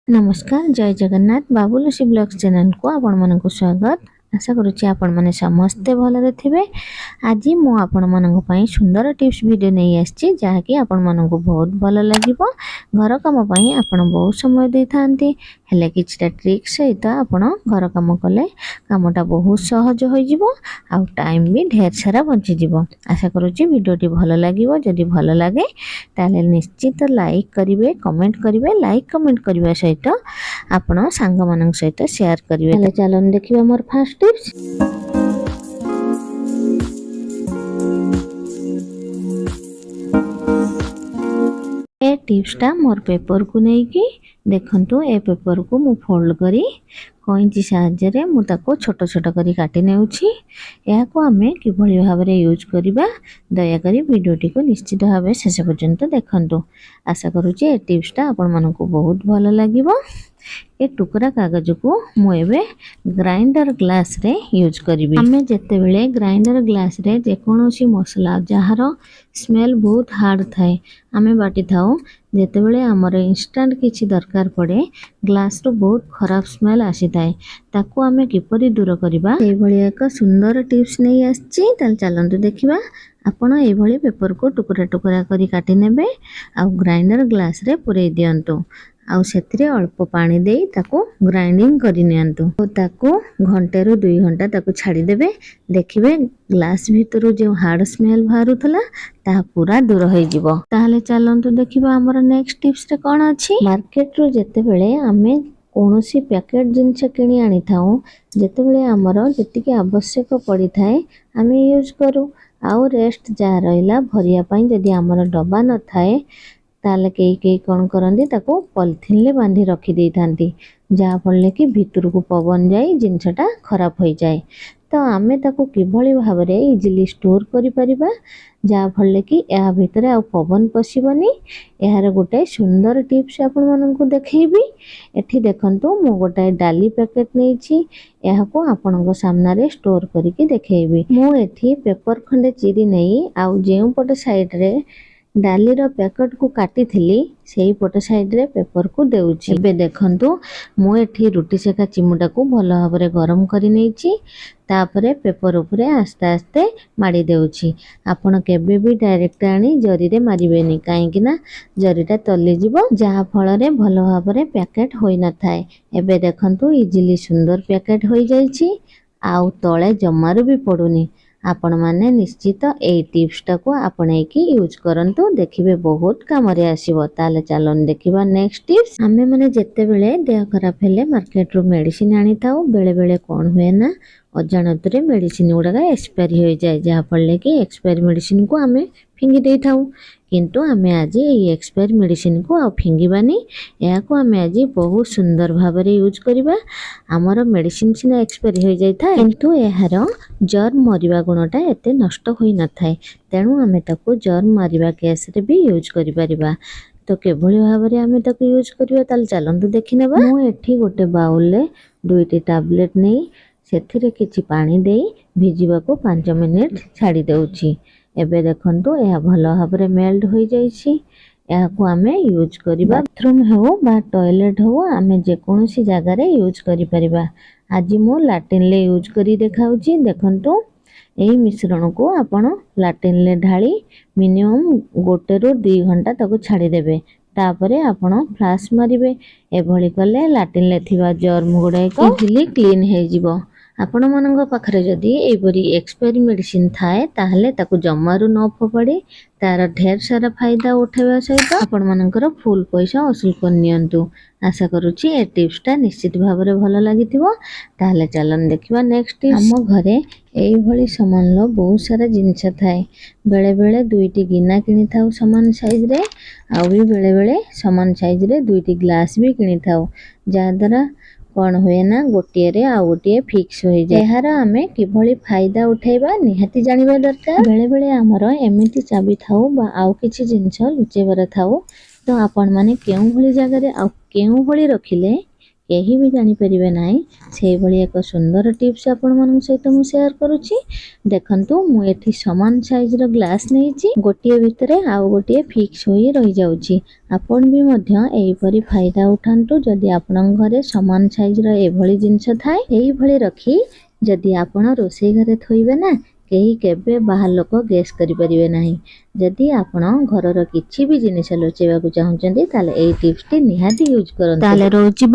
नमस्कार जय Jagannath बाबुलसी blogs channel को आपण मन को स्वागत। आशा करुच्ची आपण मैंने समस्ते भलरे थे। आज मु आपण मानक पई सुंदर टिप्स वीडियो नहीं आछि जहाँकि आपण मानक बहुत भल लगे। घर काम पई आपण बहुत समय दे थांती हेले किछटा ट्रिक सहित आपण घर काम कले कामटा बहुत सहज हो जिवो आ टाइम भी ढेर सारा बंची जिवो। आशा करुच्ची वीडियोटी भल लागिवो। जदि भल लागे ताले निश्चित लाइक करिवे, कमेंट करिवे। लाइक कमेंट करबा सहित आपण सांग मानक सहित शेयर करिवे। ताले चलन देखिबा मोर फर्स्ट टिप्स। ए टिप्सटा मोर पेपर को नहीं कि देखंतु ए पेपर को मु फोल्ड करी कईंची साहाय्य मु ताको छोट छोट करी काटी नेउछि। याको आमे किभଳି भाबरे यूज करिबा दया करी वीडियोटी को निश्चित भाबे शेष पर्यंत देखंतु। आशा करूछि ए टिप्सटा आपण मानकु बहुत भल लागिवो। ए टुकरा कागज को मु एबे ग्राइंडर ग्लास रे यूज करिवि। आमे जते बेले ग्राइंडर ग्लास रे जे कोनोसी मसला जहार स्मेल बहुत हार्ड थाए आमे बाटी थाओ। जेते बेले हमर इंस्टेंट किछि दरकार पड़े ग्लास रो बहुत खराब स्मेल आसी थाए ताकू आमे किपरि दूर करिबा ए भଳି एक सुंदर टिप्स नै आछि। ताल चलंतु देखिबा। आपण ए भଳି पेपर को टुकरा टुकरा करी काटी नेबे आ ग्राइंडर ग्लास रे पुरै दियंतु आउ सेतिरे अल्प पानी देई ताको ग्राइंडिंग करि नियंतु। ताको घंटे रु 2 घंटा ताको छाड़ी देबे। देखिबे ग्लास भीतरु जे हार्ड स्मेल बाहरुथला ता पूरा दूर हो जिवो। ताहले चलंतु देखिबा हमर नेक्स्ट टिप्स रे कोन अछि। मार्केट रु जेते बेले आमे कोनोसी पैकेट जिनस किनी आनी थाउ जेते बेले हमर जेतिके आवश्यक पड़ी थाए आमे यूज करू आउ रेस्ट जा रहिला भरिया पई जदी हमर डब्बा न थाए ताले कई कौन करती ताको पॉलिथिन ले बांधी रखी दे थांती जहाँ फल कि भीतर को पवन जाए जिनसटा खराब हो जाए। तो आमे ताको किभଳି भाबरे इजीली स्टोर करि परिबा जहाँ फल कि या भीतर आ पवन पसिबनी। यार गोटे सुंदर टिप्स आपण माननकु देखैबी। एठी देखंतु मु गोटे डाली पैकेट नैछि याको आपनको सामना रे स्टोर करिकि देखैबी। मु एठी पेपर खंडे चिरी नै आ जेउ पटे साइड रे डाली रो पैकेट को काटी थिली सेही पट साइड रे पेपर को देउछि। एबे देखंतु मु एठी रोटी सेका चिमुटा को भल भाबरे गरम करि नैछि तापरे पेपर ऊपरे आस्ते आस्ते माडी देउछि। आपण केबे भी डायरेक्ट आनी जरी रे मारिबेनी काहे कि ना जरीटा तल्ली जिवो जहा फल रे भल भाबरे पैकेट होई न थाए। एबे देखंतु इजीली सुंदर पैकेट होई जाईछि आउ तळे जमारू भी पडुनी। आपण माने निश्चित ए टिप्सटा को आपणे की यूज करंतु देखिबे बहुत काम रे आसीबो। ताले चलन देखिबा नेक्स्ट टिप्स। आमे माने जत्ते बेले देह खराब हेले मार्केट रो मेडिसिन आनी थाउ बेले बेले कोन हुए ना अजाणत रे मेडिसिन गुडा एक्सपायरी हो जाए जहाँ फल कि एक्सपायरी मेडिसिन को आमे फिंगी दे थाउ किंतु आमे आज ये एक्सपायरी मेडिसिन को आ फिंगीबानी या को आमे आज बहुत सुंदर भाबरे यूज करिबा। हमर मेडिसिन सिना एक्सपायरी हो जाय था किंतु एहार जर्म मरिबा गुणटा एते नष्ट होई न थाए तेणु आमे ताको जर्म मारिबा केस रे भी यूज करि परिबा। तो केभଳି भाबरे आमे ताको यूज करिबा ताल चलंतु देखि नेबा। मु एठी गोटे बाउल ले 2टी टैबलेट नै सेथिरे किछि पानी देई भिजिबा को 5 मिनिट छाड़ी देउछि। एबे देखंतु यह भल भाबरे मेल्ट हो जाइछि। याको आमे यूज करिबा बाथरूम हो बा टॉयलेट हो आमे जे कोनोसी जगह रे यूज करि परिबा। आज मु लैट्रिन ले यूज करी देखाउछि। देखंतु एही मिश्रण को आपण लैट्रिन ले ढाली मिनिमम 1 रु 2 घंटा ताको छाड़ी देबे तापरे आपण फ्लाश मारिबे। एभଳି कले लैट्रिन ले थिबा जर्म गुडा को इजीली क्लीन हे जिवो। आपण मानक पाखरे जदी एपरी एक्सपायरी मेडिसिन थाए ताहले ताको जमारू न फोपाड़ी तार ढेर सारा फायदा उठाइबा सहित आपण मानकर फुल पैसा वसूल कर नियंतु। आशा करूछि ए टिप्सटा निश्चित भाबरे भल लागिथिबो। ताहले चलन देखिबा नेक्स्ट टिप्स। हम घरे एई भଳି सामान लो बहुत सारा जिंस थाए बेले बेले 2टी गिना किनी थाउ समान साइज रे आ भी बेले बेले समान साइज रे 2टी ग्लास भी किनी थाउ जा द्वारा कौन हुए ना गोटे रे आ गोटे फिक्स हो जाए। यार आमे किभଳି फायदा उठाइबा निहाती जानिबा दरकार। बेले बेले हमर एमिति चाबी थाउ बा आउ किछि जिंस लुचेबार थाउ तो आपण माने केउ भଳି जगह रे आ केउ भଳି रखिले କେହି ବି ଜାଣିପାରିବେ ନାହିଁ। ସେଇଭଳି ଏକ ସୁନ୍ଦର ଟିପ୍ସ ଆପଣମାନଙ୍କ ସହିତ ମୁଁ ସେୟାର କରୁଛି। ଦେଖନ୍ତୁ ମୁଁ ଏଠି ସମାନ ସାଇଜର ଗ୍ଲାସ୍ ନେଇଛି, ଗୋଟିଏ ଭିତରେ ଆଉ ଗୋଟିଏ ଫିକ୍ସ ହୋଇ ରହିଯାଉଛି। ଆପଣ ବି ମଧ୍ୟ ଏହିପରି ଫାଇଦା ଉଠାନ୍ତୁ। ଯଦି ଆପଣଙ୍କ ଘରେ ସମାନ ସାଇଜର ଏଭଳି ଜିନିଷ ଥାଏ, ଏଇଭଳି ରଖି ଯଦି ଆପଣ ରୋଷେଇ ଘରେ ଥୋଇବେ ନା, କେହି କେବେ ବାହାର ଲୋକ ଗେସ୍ କରିପାରିବେ ନାହିଁ। ଯଦି ଆପଣ ଘରର କିଛି ବି ଜିନିଷ ଲୁଚେଇବାକୁ ଚାହୁଁଛନ୍ତି ତାହେଲେ ଏଇ ଟିପ୍ସଟି ନିହାତି ୟୁଜ୍ କରନ୍ତୁ। ତାହେଲେ ରହୁଛି।